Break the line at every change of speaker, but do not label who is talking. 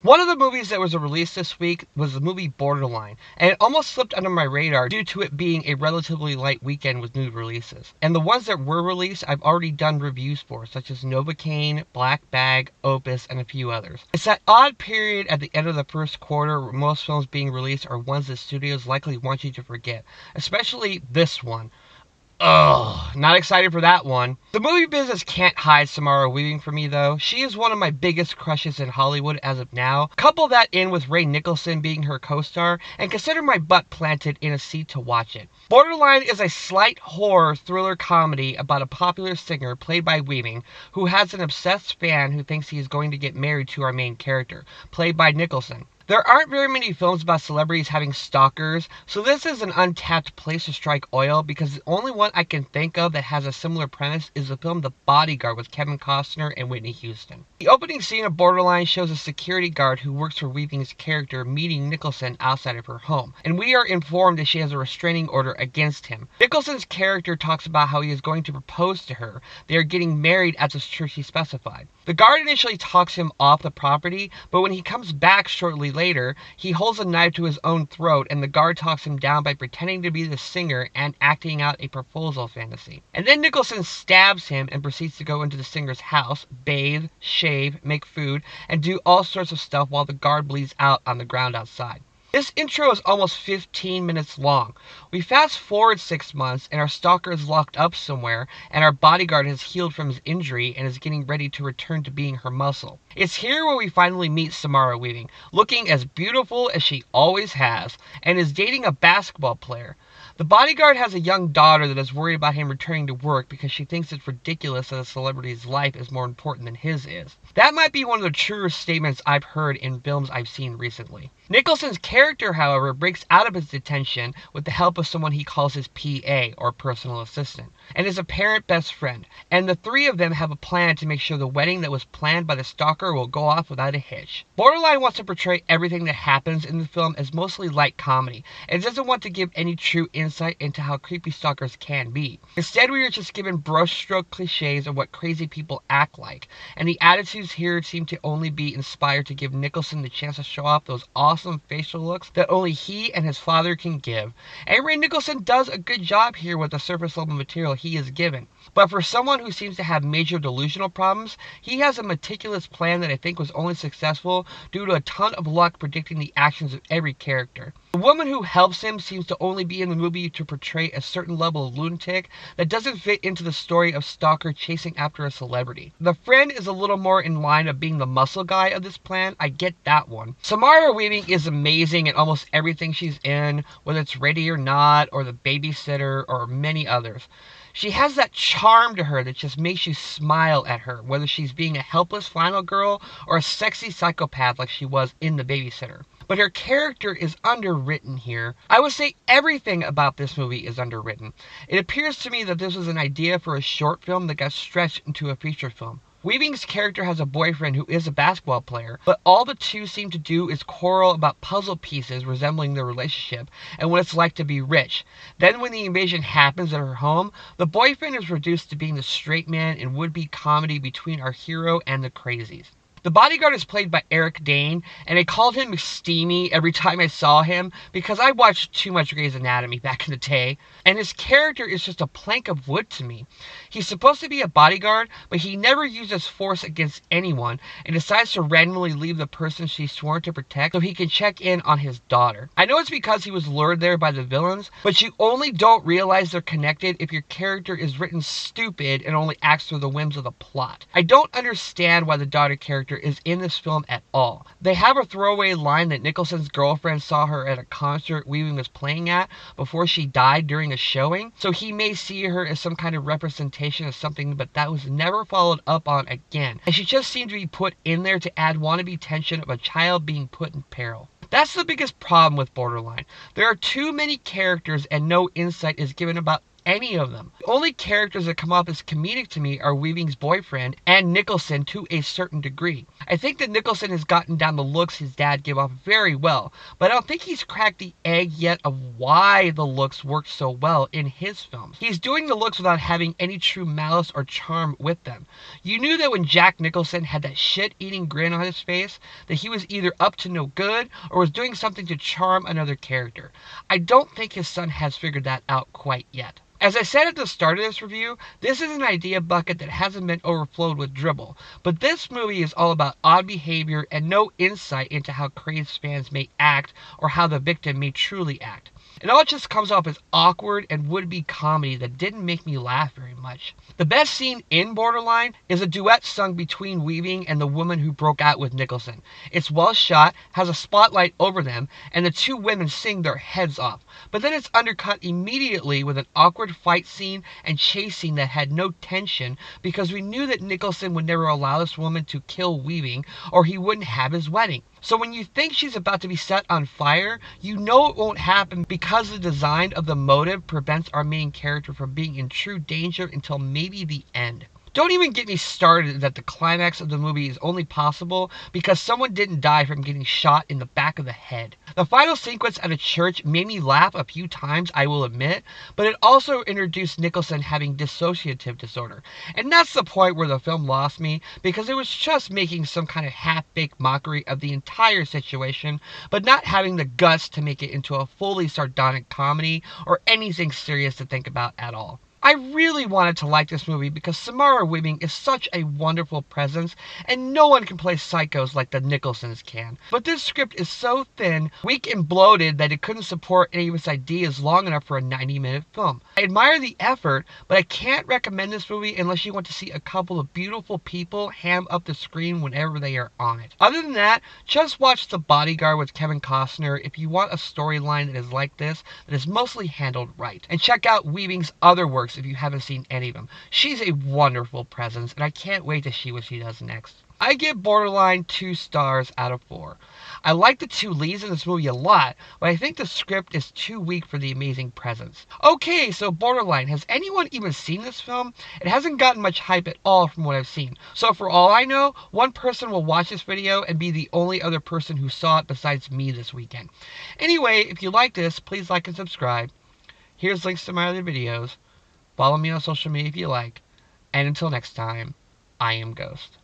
One of the movies that was released this week was the movie Borderline, and it almost slipped under my radar due to it being a relatively light weekend with new releases. And the ones that were released, I've already done reviews for, such as Novocaine, Black Bag, Opus, and a few others. It's that odd period at the end of the first quarter where most films being released are ones that studios likely want you to forget, especially this one. Ugh, not excited for that one. The movie business can't hide Samara Weaving for me though. She is one of my biggest crushes in Hollywood as of now. Couple that in with Nicholson being her co-star, and consider my butt planted in a seat to watch it. Borderline is a slight horror thriller comedy about a popular singer played by Weaving who has an obsessed fan who thinks he is going to get married to our main character, played by Nicholson. There aren't very many films about celebrities having stalkers, so this is an untapped place to strike oil because the only one I can think of that has a similar premise is the film The Bodyguard with Kevin Costner and Whitney Houston. The opening scene of Borderline shows a security guard who works for Weaving's character meeting Nicholson outside of her home, and we are informed that she has a restraining order against him. Nicholson's character talks about how he is going to propose to her. They are getting married at this church he specified. The guard initially talks him off the property, but when he comes back shortly later, he holds a knife to his own throat and the guard talks him down by pretending to be the singer and acting out a proposal fantasy. And then Nicholson stabs him and proceeds to go into the singer's house, bathe, shave, make food, and do all sorts of stuff while the guard bleeds out on the ground outside. This intro is almost 15 minutes long. We fast forward 6 months and our stalker is locked up somewhere and our bodyguard has healed from his injury and is getting ready to return to being her muscle. It's here where we finally meet Samara Weaving, looking as beautiful as she always has, and is dating a basketball player. The bodyguard has a young daughter that is worried about him returning to work because she thinks it's ridiculous that a celebrity's life is more important than his is. That might be one of the truest statements I've heard in films I've seen recently. Nicholson's character, however, breaks out of his detention with the help of someone he calls his PA, or personal assistant, and his apparent best friend, and the three of them have a plan to make sure the wedding that was planned by the stalker will go off without a hitch. Borderline wants to portray everything that happens in the film as mostly light comedy, and doesn't want to give any true insight into how creepy stalkers can be. Instead, we are just given brushstroke cliches of what crazy people act like, and the attitudes here seem to only be inspired to give Nicholson the chance to show off those awesome facial looks that only he and his father can give. And Nicholson does a good job here with the surface level material he is given. But for someone who seems to have major delusional problems, he has a meticulous plan that I think was only successful due to a ton of luck predicting the actions of every character. The woman who helps him seems to only be in the movie to portray a certain level of lunatic that doesn't fit into the story of stalker chasing after a celebrity. The friend is a little more in line of being the muscle guy of this plan. I get that one. Samara Weaving is amazing in almost everything she's in, whether it's Ready or Not, or The Babysitter, or many others. She has that charm to her that just makes you smile at her, whether she's being a helpless flannel girl or a sexy psychopath like she was in The Babysitter. But her character is underwritten here. I would say everything about this movie is underwritten. It appears to me that this was an idea for a short film that got stretched into a feature film. Weaving's character has a boyfriend who is a basketball player, but all the two seem to do is quarrel about puzzle pieces resembling their relationship and what it's like to be rich. Then when the invasion happens at her home, the boyfriend is reduced to being the straight man in would-be comedy between our hero and the crazies. The bodyguard is played by Eric Dane, and I called him Steamy every time I saw him because I watched too much Grey's Anatomy back in the day, and his character is just a plank of wood to me. He's supposed to be a bodyguard, but he never uses force against anyone and decides to randomly leave the person she's sworn to protect so he can check in on his daughter. I know it's because he was lured there by the villains, but you only don't realize they're connected if your character is written stupid and only acts through the whims of the plot. I don't understand why the daughter character is in this film at all. They have a throwaway line that Nicholson's girlfriend saw her at a concert Weaving was playing at before she died during a showing, so he may see her as some kind of representation of something, but that was never followed up on again, and she just seemed to be put in there to add wannabe tension of a child being put in peril. That's the biggest problem with Borderline. There are too many characters and no insight is given about any of them. The only characters that come off as comedic to me are Weaving's boyfriend and Nicholson to a certain degree. I think that Nicholson has gotten down the looks his dad gave off very well, but I don't think he's cracked the egg yet of why the looks work so well in his films. He's doing the looks without having any true malice or charm with them. You knew that when Jack Nicholson had that shit-eating grin on his face, that he was either up to no good or was doing something to charm another character. I don't think his son has figured that out quite yet. As I said at the start of this review, this is an idea bucket that hasn't been overflowed with dribble, but this movie is all about odd behavior and no insight into how crazed fans may act or how the victim may truly act. It all just comes off as awkward and would-be comedy that didn't make me laugh very much. The best scene in Borderline is a duet sung between Weaving and the woman who broke out with Nicholson. It's well shot, has a spotlight over them, and the two women sing their heads off. But then it's undercut immediately with an awkward fight scene and chase scene that had no tension because we knew that Nicholson would never allow this woman to kill Weaving or he wouldn't have his wedding. So when you think she's about to be set on fire, you know it won't happen because the design of the motive prevents our main character from being in true danger until maybe the end. Don't even get me started that the climax of the movie is only possible because someone didn't die from getting shot in the back of the head. The final sequence at a church made me laugh a few times, I will admit, but it also introduced Nicholson having dissociative disorder. And that's the point where the film lost me because it was just making some kind of half-baked mockery of the entire situation, but not having the guts to make it into a fully sardonic comedy or anything serious to think about at all. I really wanted to like this movie because Samara Weaving is such a wonderful presence and no one can play psychos like the Nicholsons can. But this script is so thin, weak and bloated that it couldn't support any of its ideas long enough for a 90-minute film. I admire the effort, but I can't recommend this movie unless you want to see a couple of beautiful people ham up the screen whenever they are on it. Other than that, just watch The Bodyguard with Kevin Costner if you want a storyline that is like this, that is mostly handled right. And check out Weaving's other works if you haven't seen any of them. She's a wonderful presence, and I can't wait to see what she does next. I give Borderline 2 stars out of 4. I like the two leads in this movie a lot, but I think the script is too weak for the amazing presence. Okay, so Borderline, has anyone even seen this film? It hasn't gotten much hype at all from what I've seen. So for all I know, one person will watch this video and be the only other person who saw it besides me this weekend. Anyway, if you like this, please like and subscribe. Here's links to my other videos. Follow me on social media if you like. And until next time, I am Ghost.